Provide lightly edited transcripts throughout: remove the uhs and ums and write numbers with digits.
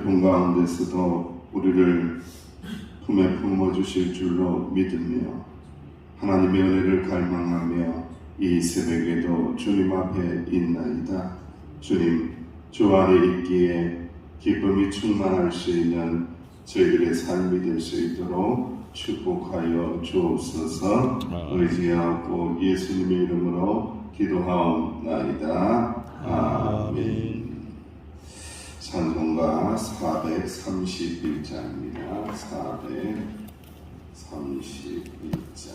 고통 가운데서도 우리를 품에 품어주실 줄로 믿으며 하나님의 은혜를 갈망하며 이 새벽에도 주님 앞에 있나이다. 주님, 주 안에 있기에 기쁨이 충만할 수 있는 저희들의 삶이 될 수 있도록 축복하여 주옵소서. 의지하고 예수님의 이름으로 기도하옵나이다. 아멘. 찬송가 431장입니다. 431장.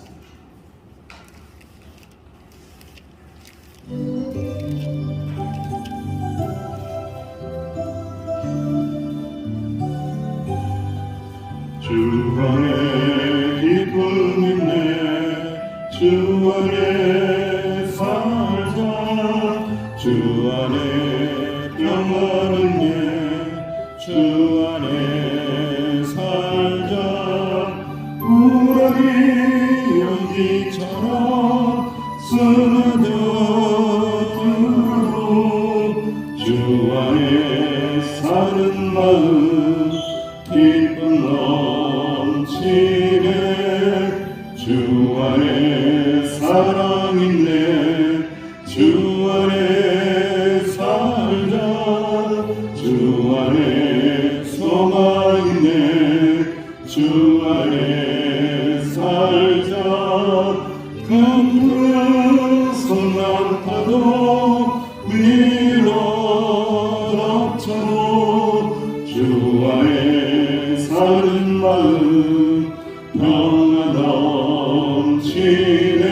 주 안에 기쁨 있네 주 안에 살자 주 안에 평안 있네 주 안에 살자 우라니 연기처럼 스며들어도 주 안에 사는 마음 기쁨 넘치네 주 안에 사랑 있네 주 안에 살자 주 안에 소망 있네 주 안에 살자 강물은 성난파도 밀어 덮쳐도 주 안에 사는 마음 평안 넘치네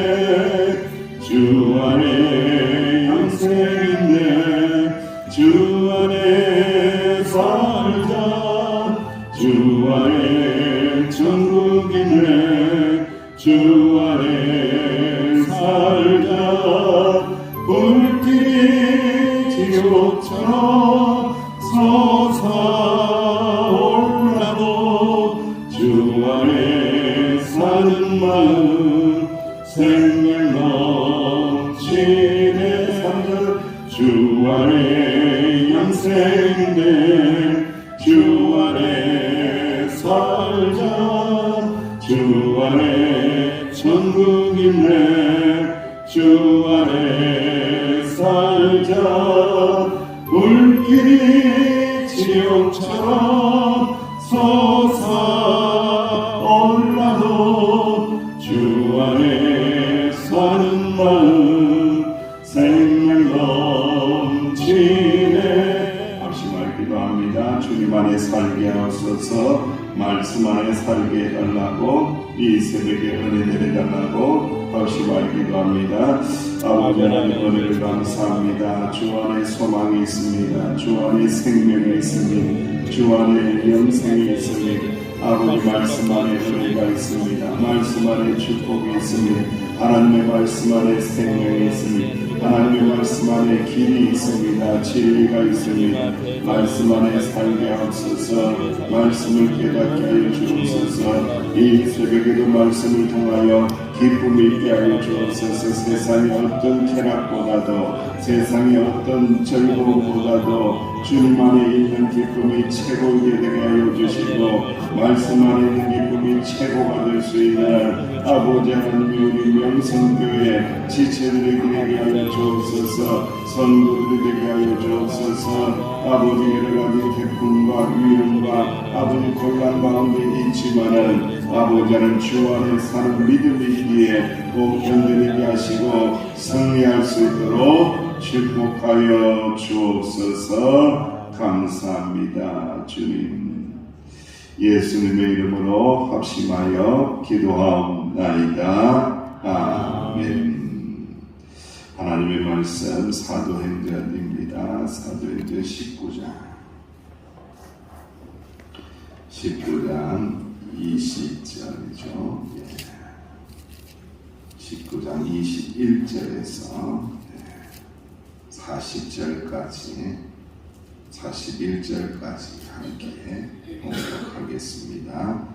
주 안에 영생 있네 주 안에 살자 주 안에 천국 있네 주 안에 살자 불길이 지옥처럼 솟아올라도 주 안에 사는 마음 생명 넘치네 주 안에 영생인데 주 안에 살자 주 안에 천국 있네 주 안에 살자 불길이 지옥처럼 솟아올라도 주 안에 사는 마음 생명 넘치네. 합심할 기도합니다. 주님 안에 살게 하옵소서. 말씀 안에 살게 해달라고 이 새벽에 은혜 내려달라고 합심할 기도합니다. 아버지 하나님 은혜를 감사합니다. 주 안에 소망이 있습니다. 주 안에 생명이 있습니다. 주 안에 영생이 있습니다. 아버지 말씀 안에 은혜가 있습니다. 말씀 안에 축복이 있습니다. 하나님의 말씀 안에 생명이 있습니다. 하나님의 말씀 안에 길이 있습니다. 진리가 있습니다. 말씀 안에 살게 하옵소서. 말씀을 깨닫게 하여 주옵소서. 이 새벽에도 말씀을 통하여 기쁨이 있게 하여 주옵소서. 세상의 어떤 쾌락보다도 세상의 어떤 즐거움보다도 주님 안에 있는 기쁨이 최고이게 되게 하여 주시고 말씀 안에 있는 기쁨이 최고가 될 수 있는 아버지 하나님이 우리 명성교회 지체들에게 되게 하여 주옵소서. 성도들이 되게 하여 주옵소서. 아버지 여러가지 기쁨과 위험과 아버지 곤란 가운데 있지만은 아버지는 주 안에 사는 믿음이 있기에 꼭 견뎌내게 하시고 승리할 수 있도록 축복하여 주옵소서. 감사합니다. 주님 예수님의 이름으로 합심하여 기도하옵나이다. 아멘. 하나님의 말씀 사도행전입니다. 사도행전 19장 20절이죠. 19장 21절에서 40절까지 41절까지 함께 봉독하겠습니다.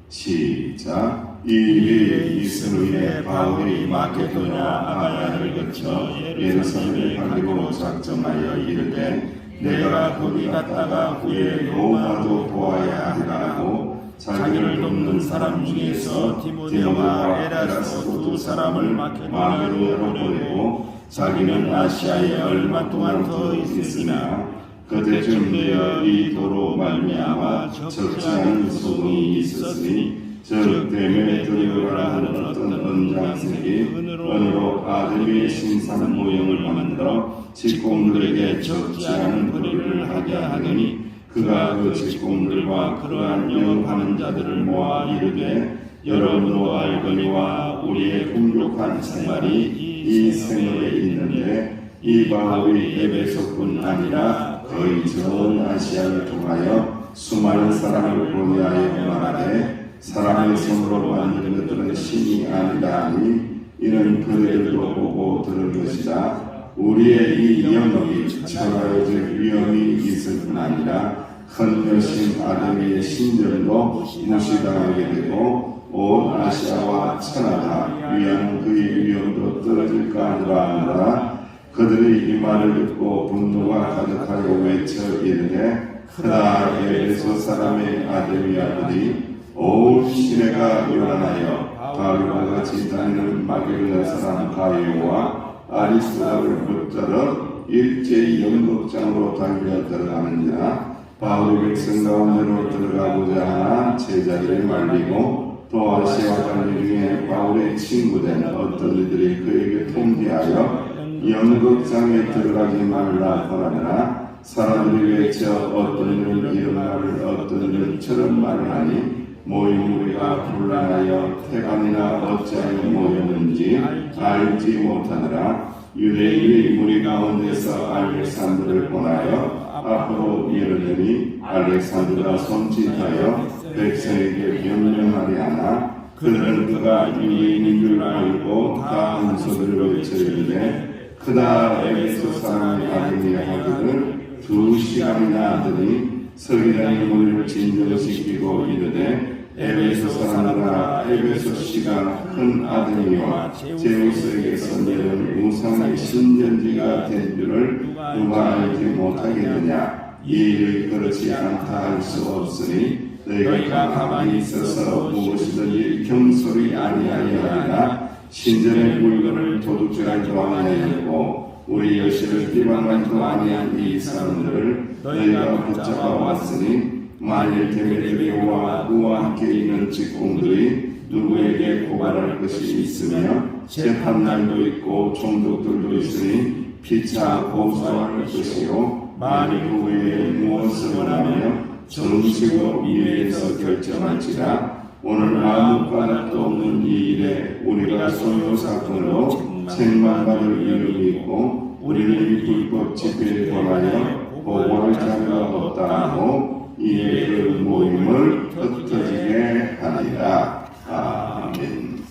시작. 이 일이 있은 후에 바울이 마케도냐 아가야를 거쳐 예루살렘에 가기로 작정하여 이르되 내가 거기 갔다가 후에 로마도 보아야 하리라고 자기를 돕는 사람 중에서 디모데와 에라스도 두 사람을 마케도냐로 보내고 자기는 아시아에 얼마 동안 더 있으나 그때쯤 되어 이 도로 말미암아 적지 않은 소동이 있었으니 즉 데메트리오라 하는 어떤 은장색이 은으로 아데미의 신상 모형을 만들어 직공들에게 적지 않은 거리를 하게 하더니 그가 그 직공들과 그러한 영업하는 자들을 모아 이르되 여러분도 알거니와 우리의 풍족한 생활이 이 생업에 있는데 이 바울이 에베소뿐 아니라 거의 전 아시아를 통하여 수많은 사람을 보내하여 말하되 사람의 손으로 만든 것들은 신이 아니다 하니 이는 그들도 보고 들은 것이다. 우리의 이 영역이 철학적 위험이 있을 뿐 아니라 큰 여신 아데미의 신전도 무시당하게 되고 온 아시아와 천하가 위한 그의 위험도 떨어질까 하더라. 그들이 이 말을 듣고 분노가 가득하여 외쳐 이르되 크다 에베소 사람의 아데미 아들이 온 시내가 요란하여 바울과 같이 다니는 마게도냐 사람 가이오와 아리스도를 붙들어 일제히 연극장으로 달려 들어가는지라. 바울이 백성 가운데로 들어가고자 하나 제자들이 말리고 또 아시아와 갈리 중에 바울의 친구된 어떤 이들이 그에게 통지하여 연극장에 들어가지 말라 하더라. 사람들이 외쳐 어떤 이는 이런 말을 어떤 이는 저런 말을 하니 모임 우리가 불란하여 태반이나 어찌하여 모였는지 알지 못하느라. 유대인이 무리 가운데서 알렉산드를 보내어 앞으로 이르더니 알렉산드가 손짓하여 백성에게 변명하리 하나 그들은 그가 유대인인 줄 알고 다 한 소리로 외쳐 이르되 크다 에베소 사람의 아들이 하기를 2시간이나 하더니 서기관이 우리를 진정시키고 이르되 에베소 사람들아 에베소 씨가 큰 아드니와 제우스에게서 내려온 우상의 신전지가 된 줄을 누가 알지 못하겠느냐. 이 일이 그렇지 않다 할 수 없으니 너희가 가만히 있어서 무엇이든지 경솔이 아니하여 하리라. 신전의 물건을 도둑질하지도 아니하였고 우리 여신을 비방하지도 아니한 이 사람들을 너희가 붙잡아 왔으니 만일 데메트리오와 그와 함께 있는 직공들이 누구에게 고발할 것이 있으며 재판날도 있고 총독들도 있으니 피차 고소할 것이요 만일 그 외에 무엇을 원하며 정식으로 이에서 결정할지라. 오늘 아무 까닭도 없는 이 일에 우리가 소요 사건으로 책망받을 위험이 있고 우리는 불법 집회에 관하여 보고할 자가 없다 하고 이에 그 모임을 흩어지게 하리라. 아멘.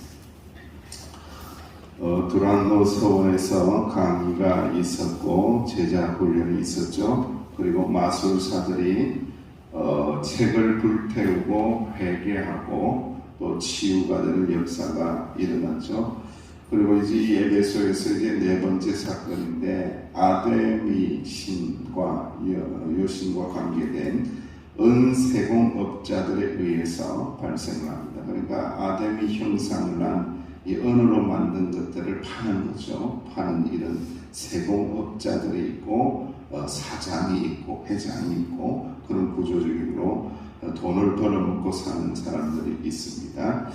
두란노 서원에서 강의가 있었고 제자 훈련이 있었죠. 그리고 마술사들이 책을 불태우고 회개하고 또 치유가 되는 역사가 일어났죠. 그리고 이제 이 에베소에서 이제 네 번째 사건인데 아데미 신과 여신과 관계된 은세공업자들에 의해서 발생을 합니다. 그러니까 아데미 형상을 한 이 은으로 만든 것들을 파는 거죠. 파는 이런 세공업자들이 있고 사장이 있고 회장이 있고 그런 구조적으로 돈을 벌어먹고 사는 사람들이 있습니다.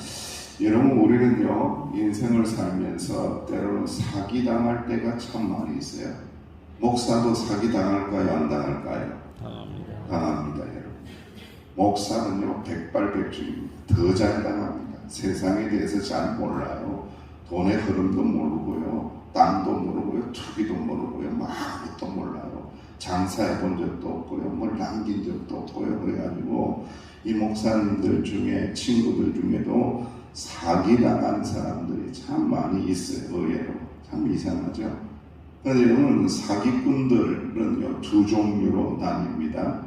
여러분 우리는요 인생을 살면서 때로는 사기당할 때가 참 많이 있어요. 목사도 사기당할까요? 안 당할까요? 당합니다 여러분. 목사는요 백발백중입니다. 더 잘 당합니다. 세상에 대해서 잘 몰라요. 돈의 흐름도 모르고요. 땅도 모르고요. 투기도 모르고요. 마구도 몰라요. 장사해 본 적도 없고요. 뭘 남긴 적도 없고요. 그래가지고 이 목사님들 중에 친구들 중에도 사기당한 사람들이 참 많이 있어요. 의외로. 참 이상하죠. 그런데 여러분 사기꾼들은요 두 종류로 나뉩니다.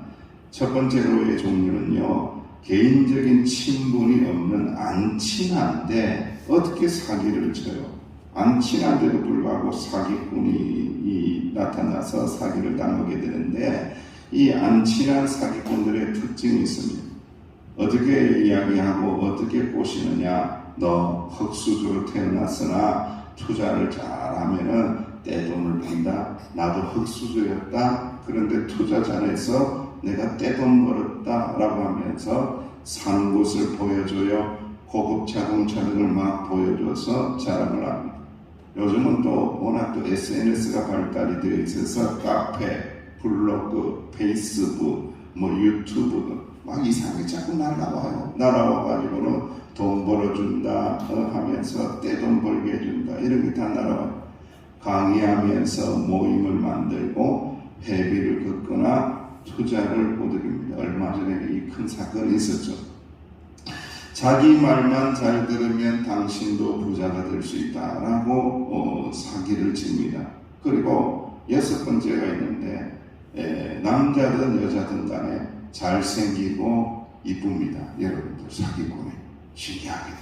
첫 번째로의 종류는요 개인적인 친분이 없는 안 친한데 어떻게 사기를 쳐요? 안 친한데도 불구하고 사기꾼이 나타나서 사기를 당하게 되는데, 이 안 친한 사기꾼들의 특징이 있습니다. 어떻게 이야기하고 어떻게 꼬시느냐. 너 흙수저로 태어났으나 투자를 잘하면은 떼돈을 번다. 나도 흙수저였다. 그런데 투자 잘해서 내가 떼돈 벌었다 라고 하면서 산 곳을 보여줘요. 고급 자동차들을 막 보여줘서 자랑을 합니다. 요즘은 또 워낙 또 SNS가 발달이 되어 있어서 카페, 블로그, 페이스북, 뭐 유튜브 막 이상하게 자꾸 날라와요. 날아와가지고는 돈 벌어준다 하면서 떼돈 벌게 해준다. 이런 게 다 날아와요. 강의하면서 모임을 만들고 회비를 걷거나 투자를 꼬드깁니다. 얼마 전에 이 큰 사건이 있었죠. 자기 말만 잘 들으면 당신도 부자가 될 수 있다라고 사기를 칩니다. 그리고 6번째가 있는데, 남자든 여자든 간에 잘생기고 이쁩니다. 여러분들 사기꾼이 신기하게도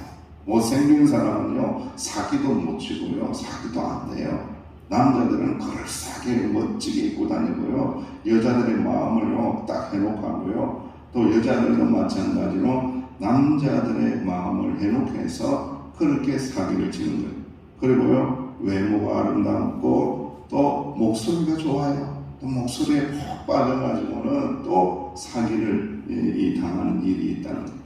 못생긴 사람은요 사기도 못 치고요 사기도 안 돼요. 남자들은 그럴싸하게 멋지게 입고 다니고요, 여자들의 마음을요 딱 해놓고 하고요, 또 여자들도 마찬가지로 남자들의 마음을 해놓게 해서 그렇게 사기를 치는 거예요. 그리고요 외모가 아름답고 또 목소리가 좋아요. 또 목소리에 푹 빠져가지고는 또 사기를 당하는 일이 있다는 거예요.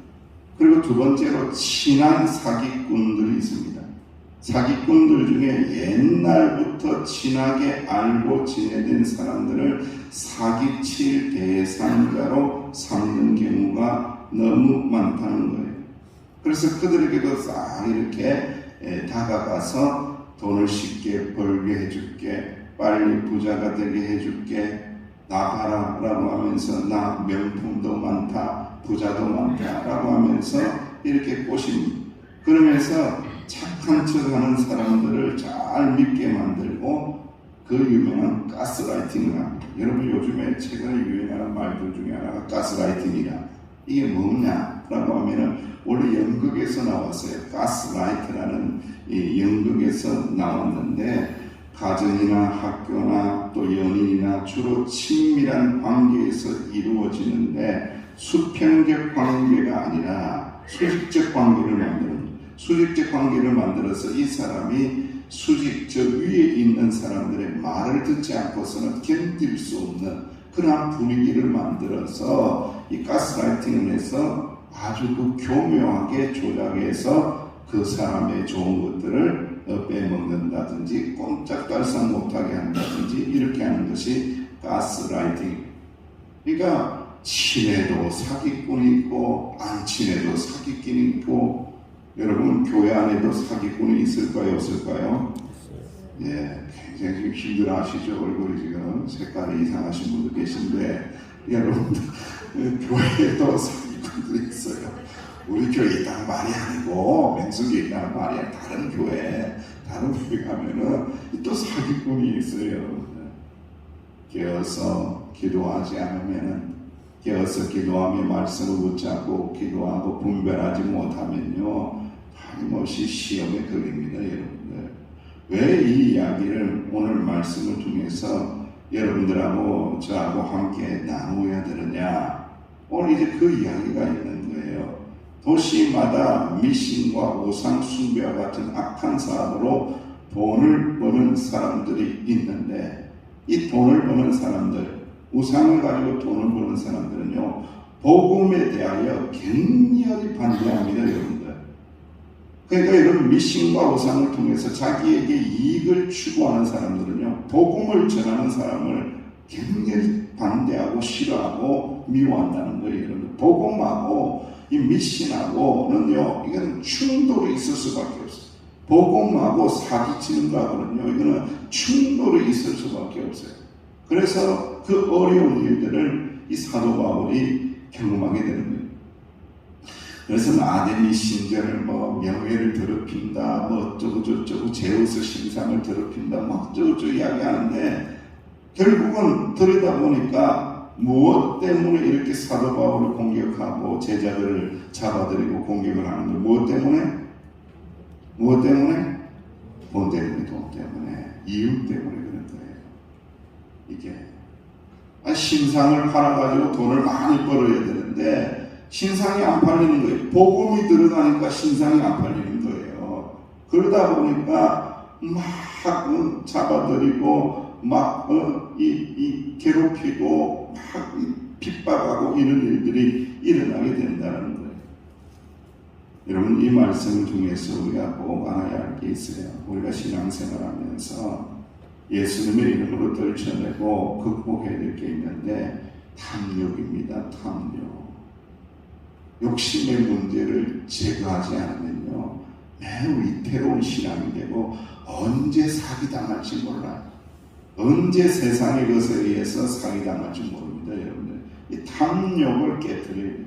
그리고 두 번째로 친한 사기꾼들이 있습니다. 사기꾼들 중에 옛날부터 친하게 알고 지내던 사람들을 사기칠 대상자로 삼는 경우가 너무 많다는 거예요. 그래서 그들에게도 싹 이렇게 다가가서 돈을 쉽게 벌게 해줄게, 빨리 부자가 되게 해줄게, 나 봐라 라고 하면서 나 명품도 많다, 부자도 많다 라고 하면서 이렇게 꼬십니다. 그러면서 착한 척하는 사람들을 잘 믿게 만들고 그 유명한 가스라이팅을 합니다. 여러분 요즘에 최근에 유행하는 말들 중에 하나가 가스라이팅이라. 이게 뭐냐 라고 하면은 원래 연극에서 나왔어요. 가스라이트라는 이 연극에서 나왔는데, 가정이나 학교나 또 연인이나 주로 친밀한 관계에서 이루어지는데 수평적 관계가 아니라 수직적 관계를 만드는, 수직적 관계를 만들어서 이 사람이 수직적 위에 있는 사람들의 말을 듣지 않고서는 견딜 수 없는 그러한 분위기를 만들어서 이 가스라이팅을 해서 아주 그 교묘하게 조작해서 그 사람의 좋은 것들을 빼먹는다든지 꼼짝달싹 못하게 한다든지 이렇게 하는 것이 가스라이팅. 그러니까 친해도 사기꾼이 있고 안 친해도 사기꾼이 있고, 여러분 교회 안에도 사기꾼이 있을까요 없을까요? 예, 굉장히 힘들어 하시죠. 얼굴이 지금 색깔이 이상하신 분도 계신데, 여러분들 교회에도 사기꾼들이 있어요. 우리 교회에 있다는 말이 아니고 맹성교회에 있다는 말이 아니라 다른 교회 가면은 또 사기꾼이 있어요. 깨어서 기도하지 않으면은, 깨어서 기도하며 말씀을 붙잡고 기도하고 분별하지 못하면요 끊임없이 시험에 걸립니다. 여러분들, 왜 이 이야기를 오늘 말씀을 통해서 여러분들하고 저하고 함께 나누어야 되느냐, 오늘 이제 그 이야기가 있는 거예요. 도시마다 미신과 우상 숭배와 같은 악한 사업으로 돈을 버는 사람들이 있는데, 이 돈을 버는 사람들, 우상을 가지고 돈을 버는 사람들은요 복음에 대하여 격렬히 반대합니다. 여러분들, 그러니까 이런 미신과 우상을 통해서 자기에게 이익을 추구하는 사람들은요 복음을 전하는 사람을 격렬히 반대하고 싫어하고 미워한다는 거예요. 여러분, 복음하고 이 미신하고는요 이거는 충돌이 있을 수밖에 없어요. 복음하고 사기치는 거하고는요 이거는 충돌이 있을 수밖에 없어요. 그래서 그 어려운 일들을 이 사도 바울이 경험하게 되는 거예요. 그래서 아데미 신전을 뭐 명예를 더럽힌다, 뭐 어쩌고 저쩌고 제우스 신상을 더럽힌다, 막 어쩌고 이야기하는데, 결국은 들여다보니까 무엇 때문에 이렇게 사도 바울을 공격하고 제자들을 잡아들이고 공격을 하는 거예요? 무엇 때문에? 돈 때문에, 이윤 때문에 그런 거예요. 이게 신상을 팔아가지고 돈을 많이 벌어야 되는데 신상이 안 팔리는 거예요. 복음이 들어가니까 신상이 안 팔리는 거예요. 그러다 보니까 막 잡아들이고 막 괴롭히고 막 핍박하고 이런 일들이 일어나게 된다는 거예요. 여러분, 이 말씀 중에서 우리가 꼭 알아야 할 게 있어요. 우리가 신앙생활하면서 예수님의 이름으로 떨쳐내고 극복해야 될 게 있는데 탐욕입니다. 탐욕. 욕심의 문제를 제거하지 않으면요, 매우 위태로운 신앙이 되고 언제 사기당할지 몰라요. 언제 세상의 것에 의해서 사기당할지 모릅니다. 여러분들, 이 탐욕을 깨뜨려야 돼요.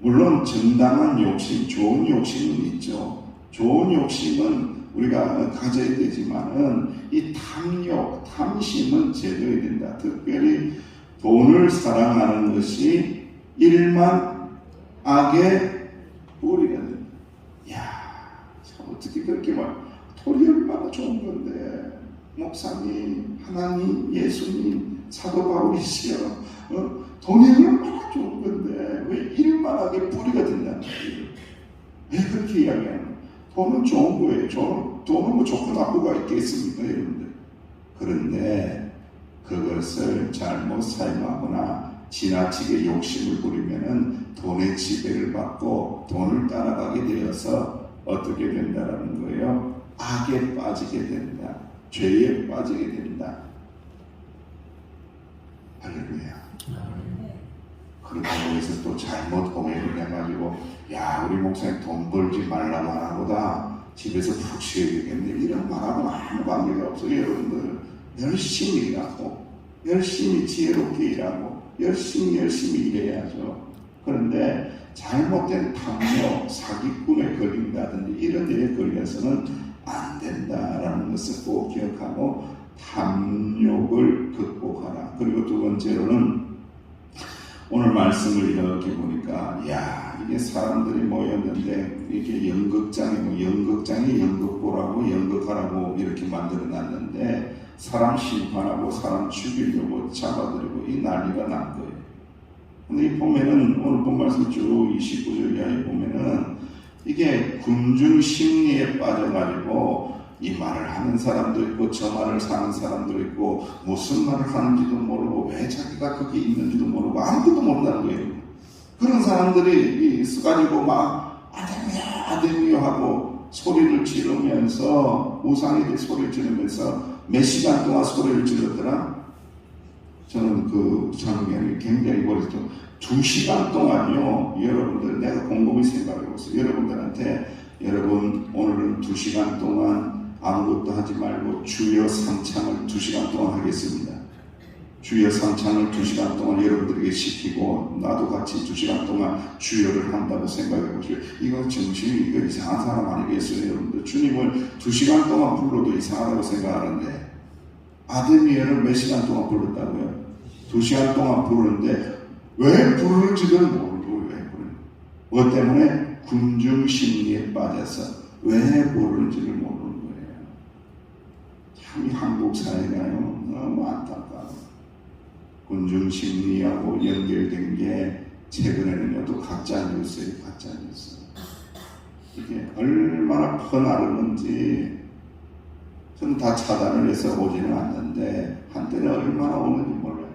물론 정당한 욕심, 좋은 욕심은 있죠. 좋은 욕심은 우리가 가져야 되지만은 이 탐욕, 탐심은 제거해야 된다. 특별히 돈을 사랑하는 것이 일만 악의 뿌리가 됩니다. 이야, 참 어떻게 그렇게 돈이 얼마나 좋은 건데, 목사님, 하나님, 예수님, 사도 바울이시여, 돈이 얼마나 좋은 건데 왜 일만 악의 뿌리가 된다는 거예요. 왜 그렇게 이야기하는 거예요? 돈은 좋은 거예요. 돈은 뭐 좋고 나쁘가 있겠습니까, 여러분들? 그런데 그것을 잘못 사용하거나 지나치게 욕심을 부리면은 돈의 지배를 받고 돈을 따라가게 되어서 어떻게 된다라는 거예요? 악에 빠지게 된다. 죄에 빠지게 된다. 할렐루야. 그렇다고 해서 또 잘못 오해를 해가지고, 야, 우리 목사님 돈 벌지 말라고 하나보다 집에서 푹 쉬어야 되겠네, 이런 말하고는 아무 관계가 없어요. 여러분들, 열심히 일하고 열심히 지혜롭게 일하고 열심히 일해야죠. 그런데 잘못된 탐욕, 사기꾼에 걸린다든지 이런 일에 걸려서는 안 된다라는 것을 꼭 기억하고 탐욕을 극복하라. 그리고 두 번째로는 오늘 말씀을 이렇게 보니까, 야, 이게 사람들이 모였는데 이게 연극장이 연극 보라고 연극하라고 이렇게 만들어 놨는데 사람 심판하고 사람 죽이려고 잡아들이고 이 난리가 난 거예요. 근데 이 보면은 오늘 본 말씀 쭉 29절 이하에 보면은 이게 군중 심리에 빠져가지고 이 말을 하는 사람도 있고 저 말을 사는 사람도 있고 무슨 말을 하는지도 모르고 왜 자기가 거기 있는지도 모르고 아무것도 모른다는 거예요. 그런 사람들이 있어가지고 막 아데미야 하고 소리를 지르면서, 우상에게 소리를 지르면서 몇 시간 동안 소리를 질렀더라. 저는 그 장면이 굉장히 멋있죠. 2시간 동안요, 여러분들, 내가 곰곰이 생각해보세요. 여러분들한테, 여러분 오늘은 2시간 동안 아무것도 하지 말고 주여 삼창을 2시간 동안 하겠습니다. 주여 삼창을 2시간 동안 여러분들에게 시키고 나도 같이 2시간 동안 주여를 한다고 생각해 보시오. 이거 정신이 이거 이상한 사람 아니겠어요? 여러분들, 주님을 2시간 동안 불러도 이상하다고 생각하는데 아데미엘을 몇 시간 동안 불렀다고요? 2시간 동안 부르는데 왜 부르는지를 모르고 왜 부르는? 뭐 때문에? 군중 심리에 빠져서 왜 부르는지를 모르는 거예요. 참 이 한국 사회가요, 너무 안타까워. 군중 심리하고 연결된 게 최근에는요 또 가짜 뉴스예요. 가짜 뉴스. 이게 얼마나 퍼나르는지 저는 다 차단을 해서 오지는 않는데 한때는 얼마나 오는지 몰라요.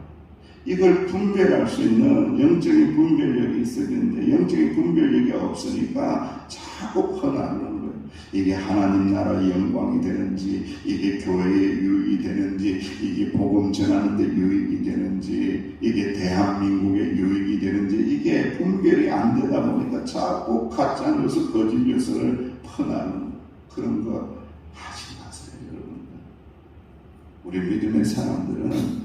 이걸 분별할 수 있는 영적인 분별력이 있어야 되는데 영적인 분별력이 없으니까 자꾸 퍼나르는 거예요. 이게 하나님 나라의 영광이 되는지, 이게 교회에 유익이 되는지, 이게 복음 전하는데 유익이 되는지, 이게 대한민국에 유익이 되는지, 이게 분별이 안 되다 보니까 자꾸 가짜 뉴스, 거짓 뉴스를 퍼나는 그런 거 하지 마세요, 여러분들. 우리 믿음의 사람들은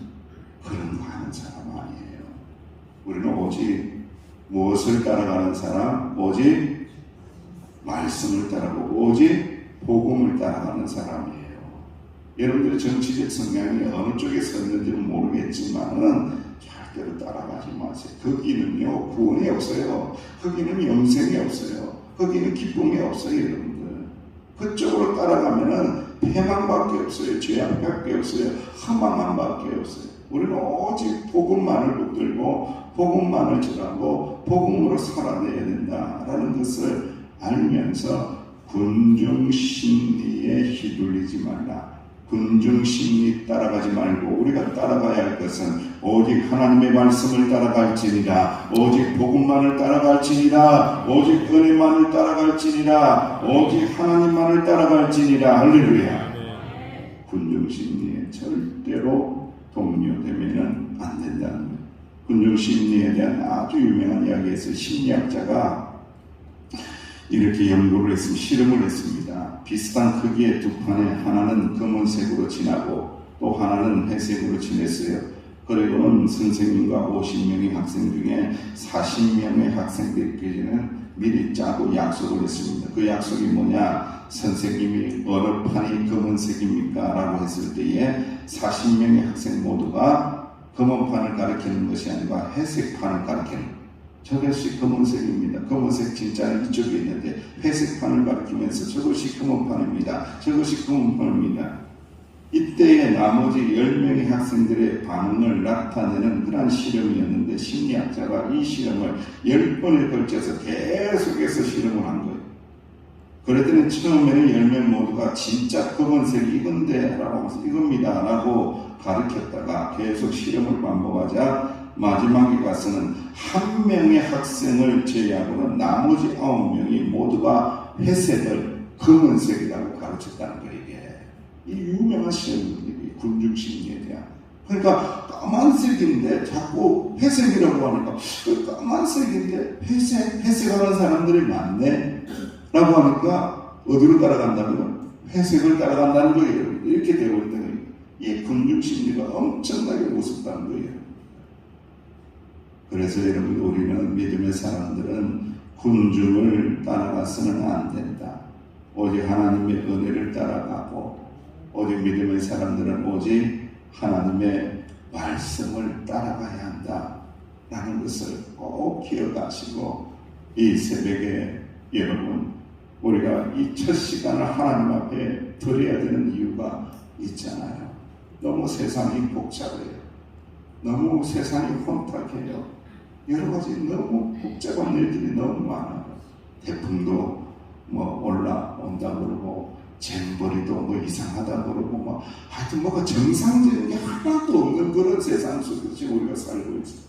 그런 거 하는 사람 아니에요. 우리는 오직 무엇을 따라가는 사람? 오직 말씀을 따라가고 오직 복음을 따라가는 사람이에요. 여러분들의 정치적 성향이 어느 쪽에 섰는지는 모르겠지만은 절대로 따라가지 마세요. 거기는요 구원이 없어요. 거기는 영생이 없어요. 거기는 기쁨이 없어요. 여러분들 그쪽으로 따라가면은 패망밖에 없어요. 죄악밖에 없어요. 허망함밖에 없어요. 우리는 오직 복음만을 붙들고 복음만을 전하고 복음으로 살아내야 된다라는 것을 알면서 군중심리에 휘둘리지 말라. 군중심리 따라가지 말고 우리가 따라가야 할 것은 오직 하나님의 말씀을 따라갈지니라. 오직 복음만을 따라갈지니라. 오직 은혜만을 따라갈지니라. 오직 하나님만을 따라갈지니라. 할렐루야. 군중심리에 절대로 동요되면 안 된다는 거예요. 군중심리에 대한 아주 유명한 이야기에서 심리학자가 이렇게 연구를 했습니다. 실험을 했습니다. 비슷한 크기의 두 판에 하나는 검은색으로 칠하고 또 하나는 회색으로 칠했어요. 그리고는 선생님과 50명의 학생 중에 40명의 학생들끼리는 미리 짜고 약속을 했습니다. 그 약속이 뭐냐? 선생님이 어느 판이 검은색입니까? 라고 했을 때에 40명의 학생 모두가 검은 판을 가리키는 것이 아니라 회색 판을 가리키는 거예요. 저것이 검은색입니다. 검은색 진짜는 이쪽에 있는데 회색 판을 가리키면서 저것이 검은 판입니다. 저것이 검은 판입니다. 이때에 나머지 10명의 학생들의 반응을 나타내는 그런 실험이었는데 심리학자가 이 실험을 10번에 걸쳐서 계속해서 실험을 한 거예요. 그랬더니 처음에는 10명 모두가 진짜 검은색이 이건데 라고 하면서 이겁니다 라고 가르쳤다가 계속 실험을 반복하자 마지막에 가서는 한 명의 학생을 제외하고는 나머지 9명이 모두가 회색을 검은색이라고 가르쳤다는 거예요. 이 유명한 실험들이 군중심리에 대한. 그러니까 까만색인데 자꾸 회색이라고 하니까 까만색인데 회색하는 사람들이 많네 라고 하니까 어디로 따라간다면 회색을 따라간다는 거예요. 이렇게 되고 있다는 이 군중심리가 엄청나게 무섭다는 거예요. 그래서 여러분 우리는 믿음의 사람들은 군중을 따라가서는 안 된다. 오직 하나님의 은혜를 따라가고 오직 믿음의 사람들은 오직 하나님의 말씀을 따라가야 한다 라는 것을 꼭 기억하시고 이 새벽에 여러분 우리가 이 첫 시간을 하나님 앞에 드려야 되는 이유가 있잖아요. 너무 세상이 복잡해요. 너무 세상이 혼탁해요. 여러 가지 너무 복잡한 일들이 너무 많아요. 태풍도 뭐 올라온다고 그러고 잼버리도 뭐 이상하다고 그러고 뭐 하여튼 뭐가 정상적인 게 하나도 없는 그런 세상 속에서 우리가 살고 있어요.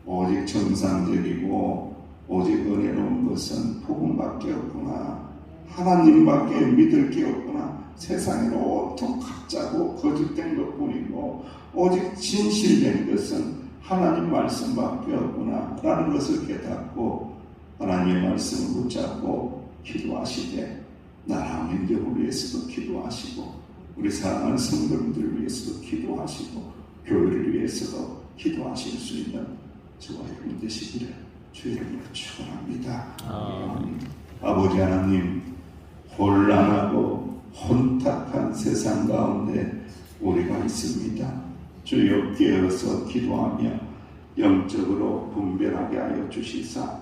오직 정상적이고 오직 은혜로운 것은 복음밖에 없구나. 하나님밖에 믿을 게 없구나. 세상에는 온통 가짜고 거짓된 것뿐이고 오직 진실된 것은 하나님 말씀밖에 없구나 라는 것을 깨닫고 하나님의 말씀을 붙잡고 기도하시되 나라 민족을 위해서도 기도하시고 우리 사랑하는 성도님들을 위해서도 기도하시고 교회를 위해서도 기도하실 수 있는 저와 여러분 되시기를 주의 이름으로 축원합니다. 아버지 하나님, 혼란하고 혼탁한 세상 가운데 우리가 있습니다. 주여 깨어서 기도하며 영적으로 분별하게 하여 주시사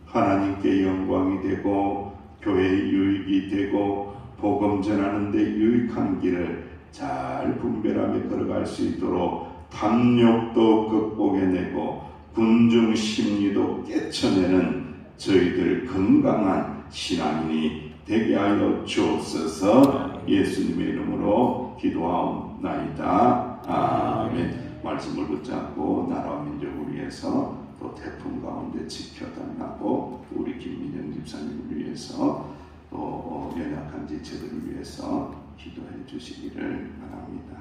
하나님께 영광이 되고 교회의 유익이 되고 복음 전하는 데 유익한 길을 잘 분별하며 걸어갈 수 있도록 탐욕도 극복해내고 군중 심리도 깨쳐내는 저희들 건강한 신앙인이 되게 하여 주옵소서. 예수님의 이름으로 기도하옵나이다. 아멘. 말씀을 붙잡고 나라와 민족을 위해서 또 태풍 가운데 지켜달라고 우리 김민영 집사님을 위해서 또 연약한 지체들을 위해서 기도해 주시기를 바랍니다.